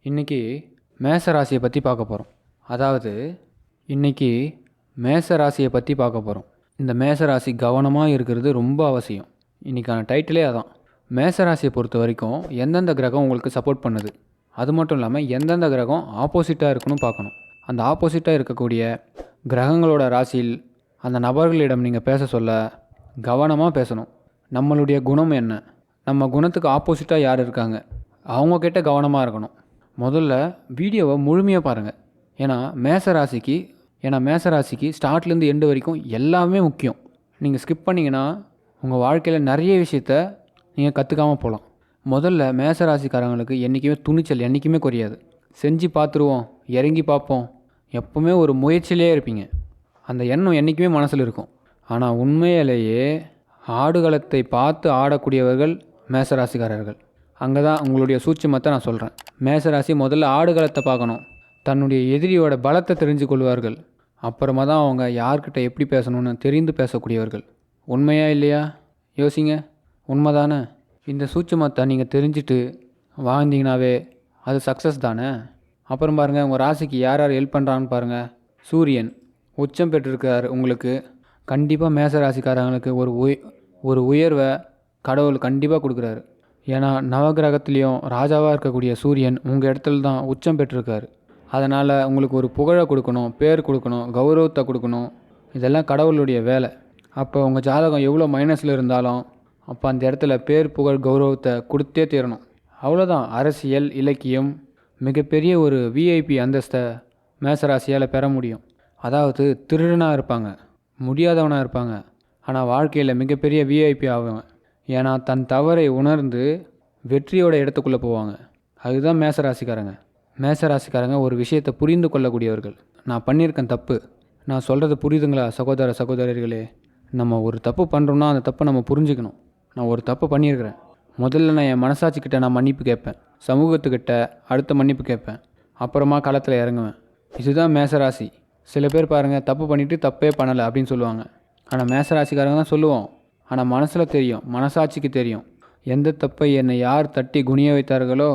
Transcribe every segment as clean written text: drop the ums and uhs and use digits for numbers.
இன்றைக்கி மேச ராசியை பற்றி பார்க்க போகிறோம். அதாவது இன்றைக்கி மேச ராசியை பற்றி பார்க்க போகிறோம். இந்த மேச ராசி கவனமாக இருக்கிறது ரொம்ப அவசியம். இன்றைக்கான டைட்டிலே அதான். மேச ராசியை பொறுத்த வரைக்கும் எந்தெந்த கிரகம் உங்களுக்கு சப்போர்ட் பண்ணுது, அது மட்டும் இல்லாமல் எந்தெந்த கிரகம் ஆப்போசிட்டாக இருக்குன்னு பார்க்கணும். அந்த ஆப்போசிட்டாக இருக்கக்கூடிய கிரகங்களோட ராசியில் அந்த நபர்களிடம் நீங்கள் பேச சொல்ல கவனமாக பேசணும். நம்மளுடைய குணம் என்ன, நம்ம குணத்துக்கு ஆப்போசிட்டாக யார் இருக்காங்க, அவங்கக்கிட்ட கவனமாக இருக்கணும். முதல்ல வீடியோவை முழுமையாக பாருங்கள். ஏன்னா மேச ராசிக்கு ஸ்டார்ட்லேருந்து எண்டு வரைக்கும் எல்லாமே முக்கியம். நீங்கள் ஸ்கிப் பண்ணிங்கன்னா உங்கள் வாழ்க்கையில் நிறைய விஷயத்த நீங்கள் கற்றுக்காமல் போகலாம். முதல்ல மேச ராசிக்காரங்களுக்கு என்றைக்குமே துணிச்சல் என்றைக்குமே குறையாது. செஞ்சு பார்த்துருவோம், இறங்கி பார்ப்போம், எப்போவுமே ஒரு முயற்சியிலே இருப்பீங்க. அந்த எண்ணம் என்றைக்குமே மனசில் இருக்கும். ஆனால் உண்மையிலேயே ஆடுகளத்தை பார்த்து ஆடக்கூடியவர்கள் மேசராசிக்காரர்கள். அங்கே தான் உங்களுடைய சூட்சுமத்தை நான் சொல்கிறேன். மேசராசி முதல்ல ஆடுகளத்தை பார்க்கணும். தன்னுடைய எதிரியோட பலத்தை தெரிஞ்சு கொள்வார்கள். அப்புறமா தான் அவங்க யார்கிட்ட எப்படி பேசணும்னு தெரிந்து பேசக்கூடியவர்கள். உண்மையா இல்லையா யோசிங்க. உண்மைதானே? இந்த சூட்சுமத்தை நீங்கள் தெரிஞ்சுட்டு வாழ்ந்தீங்கனாவே அது சக்ஸஸ் தானே. அப்புறம் பாருங்கள், உங்கள் ராசிக்கு யார் யார் ஹெல்ப் பண்ணுறான்னு பாருங்கள். சூரியன் உச்சம் பெற்றிருக்கார். உங்களுக்கு கண்டிப்பாக மேச ராசிக்காரங்களுக்கு ஒரு உயர்வை கடவுள் கண்டிப்பாக கொடுக்குறாரு. ஏன்னா நவகிரகத்துலேயும் ராஜாவாக இருக்கக்கூடிய சூரியன் உங்கள் இடத்துல தான் உச்சம் பெற்றிருக்காரு. அதனால் உங்களுக்கு ஒரு புகழை கொடுக்கணும், பேர் கொடுக்கணும், கௌரவத்தை கொடுக்கணும். இதெல்லாம் கடவுளுடைய வேலை. அப்போ உங்கள் ஜாதகம் எவ்வளோ மைனஸில் இருந்தாலும் அப்போ அந்த இடத்துல பேர், புகழ், கௌரவத்தை கொடுத்தே தீரணும். அவ்வளோதான். அரசியல், இலக்கியம், மிகப்பெரிய ஒரு விஐபி அந்தஸ்தை மேசராசியால் பெற முடியும். அதாவது திருடனாக இருப்பாங்க, முடியாதவனாக இருப்பாங்க, ஆனால் வாழ்க்கையில் மிகப்பெரிய விஐபி ஆவாங்க. ஏன்னா தன் தவறை உணர்ந்து வெற்றியோட இடத்துக்குள்ளே போவாங்க. அதுதான் மேசராசிக்காரங்க ஒரு விஷயத்தை புரிந்து கொள்ளக்கூடியவர்கள். நான் பண்ணியிருக்கேன் தப்பு, நான் சொல்கிறது புரியுதுங்களா சகோதரர்களே? நம்ம ஒரு தப்பு பண்ணுறோம்னா அந்த தப்பை நம்ம புரிஞ்சுக்கணும். நான் ஒரு தப்பு பண்ணியிருக்கிறேன், முதல்ல நான் என் மனசாட்சிக்கிட்ட நான் மன்னிப்பு கேட்பேன், சமூகத்துக்கிட்ட அடுத்த மன்னிப்பு கேட்பேன், அப்புறமா களத்தில் இறங்குவேன். இதுதான் மேசராசி. சில பேர் பாருங்கள், தப்பு பண்ணிவிட்டு தப்பே பண்ணலை அப்படின்னு சொல்லுவாங்க. ஆனால் மேசராசிக்காரங்க தான் சொல்லுவோம். ஆனால் மனசில் தெரியும், மனசாட்சிக்கு தெரியும், எந்த தப்பை என்னை யார் தட்டி குனிய வைத்தார்களோ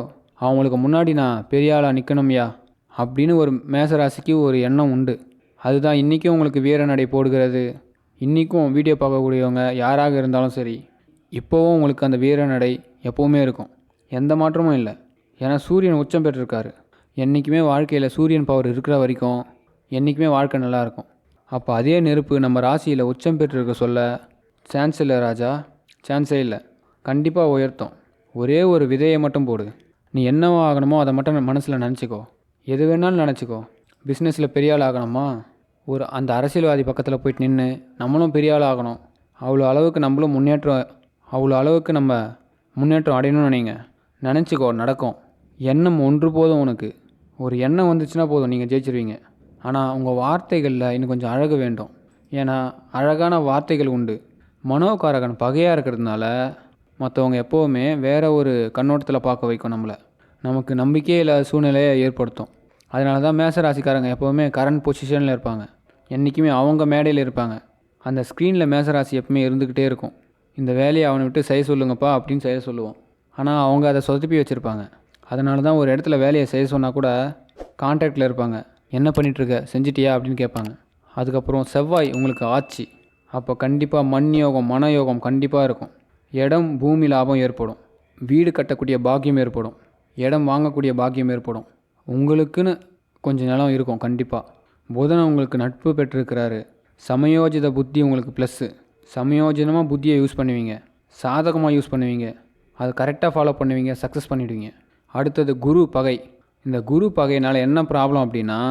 அவங்களுக்கு முன்னாடி நான் பெரிய ஆளாக நிற்கணும்யா அப்படின்னு ஒரு மேசராசிக்கு ஒரு எண்ணம் உண்டு. அதுதான் இன்றைக்கும் உங்களுக்கு வீர நடை போடுகிறது. இன்றைக்கும் வீடியோ பார்க்கக்கூடியவங்க யாராக இருந்தாலும் சரி, இப்போவும் உங்களுக்கு அந்த வீர நடை எப்போவுமே இருக்கும், எந்த மாற்றமும் இல்லை. ஏன்னா சூரியன் உச்சம் பெற்றிருக்காரு. என்றைக்குமே வாழ்க்கையில் சூரியன் பவர் இருக்கிற வரைக்கும் என்றைக்குமே வாழ்க்கை நல்லாயிருக்கும். அப்போ அதே நெருப்பு நம்ம ராசியில் உச்சம் பெற்றிருக்க சொல்ல சான்ஸ் இல்லை ராஜா, சான்ஸே இல்லை. கண்டிப்பாக உயர்த்தும். ஒரே ஒரு விதையை மட்டும் போடு. நீ என்னவோ ஆகணுமோ அதை மட்டும் மனசில் நினச்சிக்கோ. எது வேணாலும் நினச்சிக்கோ. பிஸ்னஸில் பெரிய ஆள் ஆகணுமா, அந்த அரசியல்வாதி பக்கத்தில் போயிட்டு நின்று நம்மளும் பெரிய ஆள் ஆகணும், அவ்வளோ அளவுக்கு நம்ம முன்னேற்றம் அடையணும்னு நினச்சிக்கோ. நடக்கும். எண்ணம் ஒன்று போதும். உனக்கு ஒரு எண்ணம் வந்துச்சுன்னா போதும், நீங்கள் ஜெயிச்சிருவீங்க. ஆனால் உங்கள் வார்த்தைகளில் இன்னும் கொஞ்சம் அழகு வேண்டும். ஏன்னா அழகான வார்த்தைகள் உண்டு. மனோகாரகன் பகையாக இருக்கிறதுனால மற்றவங்க எப்போவுமே வேறு ஒரு கண்ணோட்டத்தில் பார்க்க வைக்கும். நமக்கு நம்பிக்கையே இல்லாத சூழ்நிலையை ஏற்படுத்தும். அதனால தான் மேசராசிக்காரங்க எப்போவுமே கரண்ட் பொசிஷனில் இருப்பாங்க. என்றைக்குமே அவங்க மேடையில் இருப்பாங்க. அந்த ஸ்க்ரீனில் மேசராசி எப்பவுமே இருந்துக்கிட்டே இருக்கும். இந்த வேலையை அவனை விட்டு செய்ய சொல்லுங்கப்பா அப்படின்னு செய்ய சொல்லுவோம். ஆனால் அவங்க அதை சொதப்பி வச்சுருப்பாங்க. அதனால தான் ஒரு இடத்துல வேலையை செய்ய சொன்னால் கூட கான்டாக்டில் இருப்பாங்க. என்ன பண்ணிகிட்ருக்க, செஞ்சிட்டியா அப்படின்னு கேட்பாங்க. அதுக்கப்புறம் செவ்வாய் உங்களுக்கு ஆட்சி. அப்போ கண்டிப்பாக மண் யோகம், மன யோகம் கண்டிப்பாக இருக்கும். இடம் பூமி லாபம் ஏற்படும். வீடு கட்டக்கூடிய பாக்கியம் ஏற்படும். இடம் வாங்கக்கூடிய பாக்கியம் ஏற்படும். உங்களுக்குன்னு கொஞ்சம் நிலம் இருக்கும் கண்டிப்பாக. புதன் உங்களுக்கு நட்பு பெற்றிருக்கிறாரு. சமயோஜித புத்தி உங்களுக்கு ப்ளஸ்ஸு. சமயோஜிதமாக புத்தியை யூஸ் பண்ணுவீங்க, சாதகமாக யூஸ் பண்ணுவீங்க, அதை கரெக்டாக ஃபாலோ பண்ணுவீங்க, சக்ஸஸ் பண்ணிவிடுவீங்க. அடுத்தது குரு பகை. இந்த குரு பகையினால் என்ன ப்ராப்ளம் அப்படின்னா,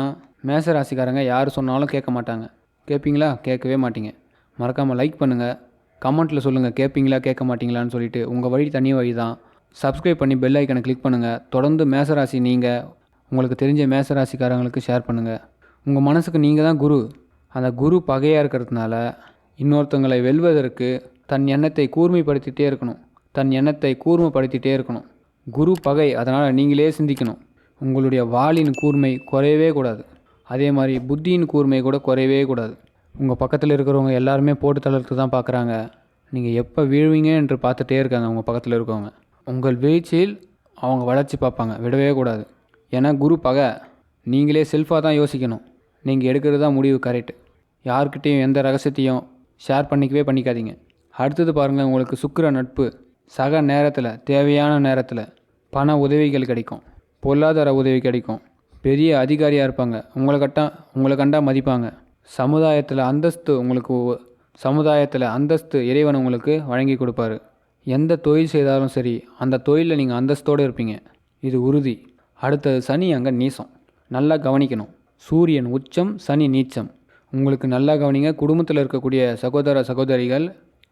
மேசராசிக்காரங்க யார் சொன்னாலும் கேட்க மாட்டாங்க. கேட்பீங்களா? கேட்கவே மாட்டீங்க. மறக்காமல் லைக் பண்ணுங்கள், கமெண்ட்டில் சொல்லுங்கள் கேட்பீங்களா கேட்க மாட்டீங்களான்னு சொல்லிவிட்டு. உங்கள் வழி தனி வழி தான். சப்ஸ்கிரைப் பண்ணி பெல் ஐக்கனை கிளிக் பண்ணுங்கள். தொடர்ந்து மேசராசி நீங்கள் உங்களுக்கு தெரிஞ்ச மேசராசிக்காரங்களுக்கு ஷேர் பண்ணுங்கள். உங்கள் மனசுக்கு நீங்கள் தான் குரு. அந்த குரு பகையாக இருக்கிறதுனால இன்னொருத்தங்களை வெல்வதற்கு தன் எண்ணத்தை கூர்மைப்படுத்திகிட்டே இருக்கணும். குரு பகை. அதனால் நீங்களே சிந்திக்கணும். உங்களுடைய வாளின் கூர்மை குறையவே கூடாது. அதே மாதிரி புத்தியின் கூர்மை கூட குறையவே கூடாது. உங்கள் பக்கத்தில் இருக்கிறவங்க எல்லாருமே போட்டு தளர்த்து தான் பார்க்குறாங்க. நீங்கள் எப்போ வீழ்வீங்க என்று பார்த்துட்டே இருக்காங்க உங்கள் பக்கத்தில் இருக்கவங்க. உங்கள் வீழ்ச்சியில் அவங்க வளர்ச்சி பார்ப்பாங்க, விடவே கூடாது. ஏன்னா குரு பகை. நீங்களே செல்ஃபாக தான் யோசிக்கணும். நீங்கள் எடுக்கிறது தான் முடிவு கரெக்ட். யார்கிட்டையும் எந்த ரகசியத்தையும் ஷேர் பண்ணிக்காதீங்க. அடுத்தது பாருங்கள், உங்களுக்கு சுக்கிர நட்பு. சக நேரத்தில், தேவையான நேரத்தில் பண உதவிகள் கிடைக்கும், பொருளாதார உதவி கிடைக்கும். பெரிய அதிகாரியாக இருப்பாங்க, உங்களை கண்டா மதிப்பாங்க. சமுதாயத்தில் அந்தஸ்து இறைவன் உங்களுக்கு வழங்கி கொடுப்பாரு. எந்த தொழில் செய்தாலும் சரி, அந்த தொழிலில் நீங்கள் அந்தஸ்தோடு இருப்பீங்க, இது உறுதி. அடுத்தது சனி அங்கே நீசம். நல்லா கவனிக்கணும். சூரியன் உச்சம், சனி நீச்சம். உங்களுக்கு நல்லா கவனிங்க. குடும்பத்தில் இருக்கக்கூடிய சகோதர சகோதரிகள்,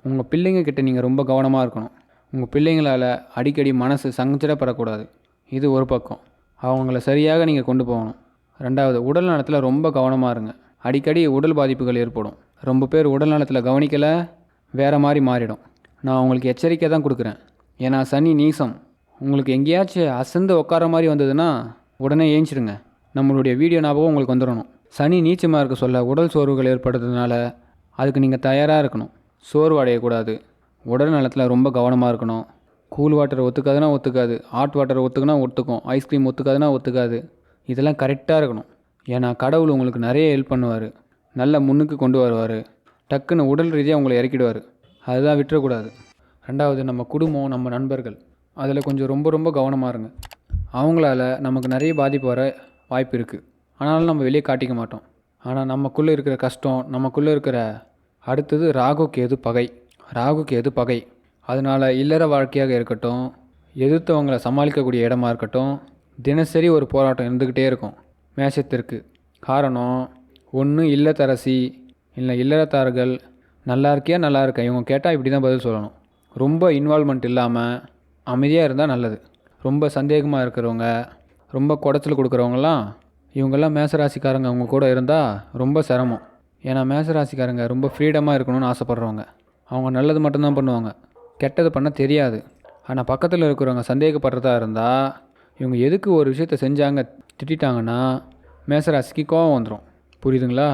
உங்கள் பிள்ளைங்க கிட்ட நீங்கள் ரொம்ப கவனமாக இருக்கணும். உங்கள் பிள்ளைங்களால் அடிக்கடி மனசு சஞ்சலப்படக்கூடாது. இது ஒரு பக்கம். அவங்கள சரியாக நீங்கள் கொண்டு போகணும். ரெண்டாவது, உடல் நலத்தில் ரொம்ப கவனமாக இருங்க. அடிக்கடி உடல் பாதிப்புகள் ஏற்படும். ரொம்ப பேர் உடல் நலத்தில் கவனிக்கலை, வேறு மாதிரி மாறிடும். நான் உங்களுக்கு எச்சரிக்கை தான் கொடுக்குறேன். ஏன்னா சனி நீசம். உங்களுக்கு எங்கேயாச்சும் அசந்து உட்கார மாதிரி வந்ததுன்னா உடனே ஏஞ்சிடுங்க. நம்மளுடைய வீடியோ ஞாபகம் உங்களுக்கு வந்துடணும். சனி நீச்சமாக இருக்க சொல்ல உடல் சோர்வுகள் ஏற்படுறதுனால அதுக்கு நீங்கள் தயாராக இருக்கணும். சோர்வு அடையக்கூடாது. உடல் நலத்தில் ரொம்ப கவனமாக இருக்கணும். கூல் வாட்டர் ஒத்துக்காதுன்னா ஒத்துக்காது, ஹாட் வாட்டர் ஒத்துக்குன்னா ஒத்துக்கும், ஐஸ்கிரீம் ஒத்துக்காதுன்னா ஒத்துக்காது. இதெல்லாம் கரெக்டாக இருக்கணும். ஏன்னா கடவுள் உங்களுக்கு நிறைய ஹெல்ப் பண்ணுவார், நல்ல முன்னுக்கு கொண்டு வருவார். டக்குன்னு உடல் ரீதியாக உங்களை இறக்கிடுவார். அதுதான் விட்டுறக்கூடாது. ரெண்டாவது, நம்ம குடும்பம், நம்ம நண்பர்கள், அதில் கொஞ்சம் ரொம்ப கவனமாக இருங்க. அவங்களால நமக்கு நிறைய பாதிப்பு வர வாய்ப்பு இருக்குது. ஆனாலும் நம்ம வெளியே காட்டிக்க மாட்டோம். ஆனால் நமக்குள்ளே இருக்கிற கஷ்டம், நமக்குள்ளே இருக்கிற அடுத்தது ராகு கேது பகை. அதனால் இல்லற வாழ்க்கையாக இருக்கட்டும், எதிர்த்தவங்களை சமாளிக்கக்கூடிய இடமா இருக்கட்டும், தினசரி ஒரு போராட்டம் இருந்துக்கிட்டே இருக்கும் மேஷத்திற்கு. காரணம், ஒன்று இல்லத்தரசி இல்லை இல்லறத்தார்கள் நல்லா இருக்கேன் இவங்க கேட்டால் இப்படி தான் பதில் சொல்லணும். ரொம்ப இன்வால்மெண்ட் இல்லாமல் அமைதியாக இருந்தால் நல்லது. ரொம்ப சந்தேகமாக இருக்கிறவங்க, ரொம்ப குடைச்சல் கொடுக்குறவங்களாம், இவங்கெல்லாம் மேசராசிக்காரங்க அவங்க கூட இருந்தால் ரொம்ப சிரமம். ஏன்னா மேசராசிக்காரங்க ரொம்ப ஃப்ரீடமாக இருக்கணும்னு ஆசைப்பட்றவங்க. அவங்க நல்லது மட்டும்தான் பண்ணுவாங்க, கெட்டது பண்ண தெரியாது. ஆனால் பக்கத்தில் இருக்கிறவங்க சந்தேகப்படுறதா இருந்தால், இவங்க எதுக்கு ஒரு விஷயத்தை செஞ்சாங்க திட்டாங்கன்னா மேசராசிக்கு கோபம் வந்துடும். புரியுதுங்களா?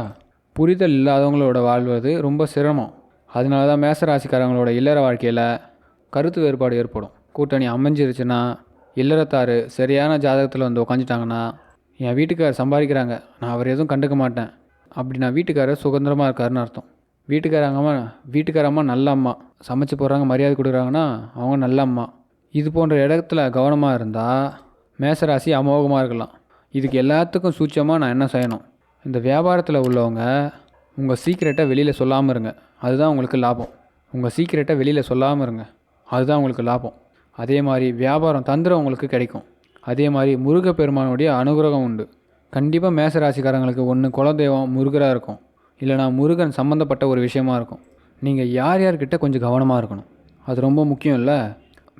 புரிதல் இல்லாதவங்களோட வாழ்வது ரொம்ப சிரமம். அதனால தான் மேசராசிக்காரங்களோட இல்லற வாழ்க்கையில் கருத்து வேறுபாடு ஏற்படும். கூட்டணி அமைஞ்சிருச்சுன்னா, இல்லறத்தார் சரியான ஜாதகத்தில் வந்து உக்காந்துட்டாங்கன்னா, என் வீட்டுக்காரர் சம்பாதிக்கிறாங்க, நான் அவர் எதுவும் கண்டுக்க மாட்டேன் அப்படி, நான் வீட்டுக்காரர் சுதந்திரமாக இருக்காருன்னு அர்த்தம். வீட்டுக்காரம்மா நல்ல அம்மா, சமைச்சு போடுறாங்க, மரியாதை கொடுக்குறாங்கன்னா அவங்க நல்ல அம்மா. இது போன்ற இடத்துல கவனமாக இருந்தால் மேசராசி அமோகமாக இருக்கலாம். இதுக்கு எல்லாத்துக்கும் சூட்சமாக நான் என்ன செய்யணும்? இந்த வியாபாரத்தில் உள்ளவங்க உங்கள் சீக்கிரட்டை வெளியில் சொல்லாமல் இருங்க, அதுதான் உங்களுக்கு லாபம். உங்கள் சீக்கிரட்டை வெளியில் சொல்லாமல் இருங்க, அதுதான் உங்களுக்கு லாபம். அதே மாதிரி வியாபாரம் தந்திரம் உங்களுக்கு கிடைக்கும். அதே மாதிரி முருகப்பெருமானுடைய அனுகிரகம் உண்டு. கண்டிப்பாக மேசராசிக்காரங்களுக்கு ஒன்று குலதெய்வம் முருகராக இருக்கும், இல்லைனா முருகன் சம்மந்தப்பட்ட ஒரு விஷயமா இருக்கும். நீங்கள் யார்கிட்ட கொஞ்சம் கவனமாக இருக்கணும், அது ரொம்ப முக்கியம் இல்லை?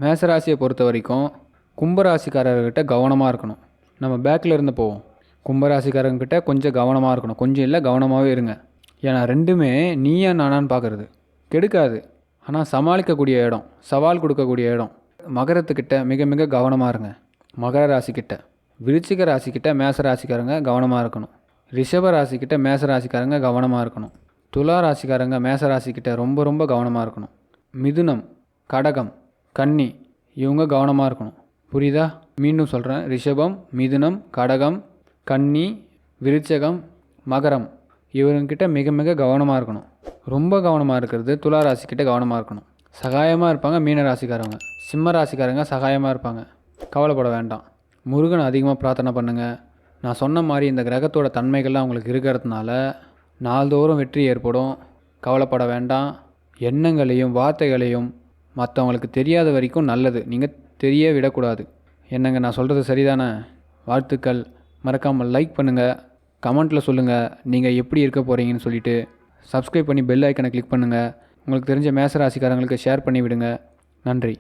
மேசராசியை பொறுத்த வரைக்கும் கும்பராசிக்காரர்கிட்ட கவனமாக இருக்கணும். நம்ம பேக்கில் இருந்து போவோம். கும்பராசிக்காரங்கிட்ட கொஞ்சம் கவனமாக இருக்கணும். கொஞ்சம் இல்லை, கவனமாகவே இருங்க. ஏன்னா ரெண்டுமே நீயா நானான்னு பார்க்குறது கெடுக்காது, ஆனால் சமாளிக்கக்கூடிய இடம், சவால் கொடுக்கக்கூடிய இடம். மகரத்துக்கிட்ட மிக கவனமாக இருங்க. மகர ராசிக்கிட்ட, விருச்சிக ராசிக்கிட்ட மேசராசிக்காரங்க கவனமாக இருக்கணும். ரிஷப ராசிக்கிட்ட மேசராசிக்காரங்க கவனமாக இருக்கணும். துலா ராசிக்காரங்க மேசராசிக்கிட்ட ரொம்ப கவனமாக இருக்கணும். மிதுனம், கடகம், கன்னி இவங்க கவனமாக இருக்கணும். புரியுதா? மீண்டும் சொல்கிறேன். ரிஷபம், மிதுனம், கடகம், கன்னி, விருச்சகம், மகரம் இவங்கிட்ட மிக கவனமாக இருக்கணும். ரொம்ப கவனமாக இருக்கிறது துலா ராசிக்கிட்ட கவனமாக இருக்கணும். சகாயமாக இருப்பாங்க மீன ராசிக்காரங்க. சிம்ம ராசிக்காரங்க சகாயமாக இருப்பாங்க, கவலைப்பட வேண்டாம். முருகன் அதிகமாக பிரார்த்தனை பண்ணுங்கள். நான் சொன்ன மாதிரி இந்த கிரகத்தோட தன்மைகள்லாம் உங்களுக்கு இருக்கிறதுனால நாள்தோறும் வெற்றி ஏற்படும். கவலைப்பட வேண்டாம். எண்ணங்களையும் வார்த்தைகளையும் மற்றவங்களுக்கு தெரியாத வரைக்கும் நல்லது, நீங்கள் தெரிய விடக்கூடாது. என்னங்க நான் சொல்கிறது சரிதானே? வாழ்த்துக்கள். மறக்காமல் லைக் பண்ணுங்கள், கமெண்ட்டில் சொல்லுங்கள் நீங்கள் எப்படி இருக்க போகிறீங்கன்னு சொல்லிவிட்டு. சப்ஸ்கிரைப் பண்ணி பெல் ஐக்கனை கிளிக் பண்ணுங்கள். உங்களுக்கு தெரிஞ்ச மேசராசிக்காரங்களுக்கு ஷேர் பண்ணி விடுங்க. நன்றி.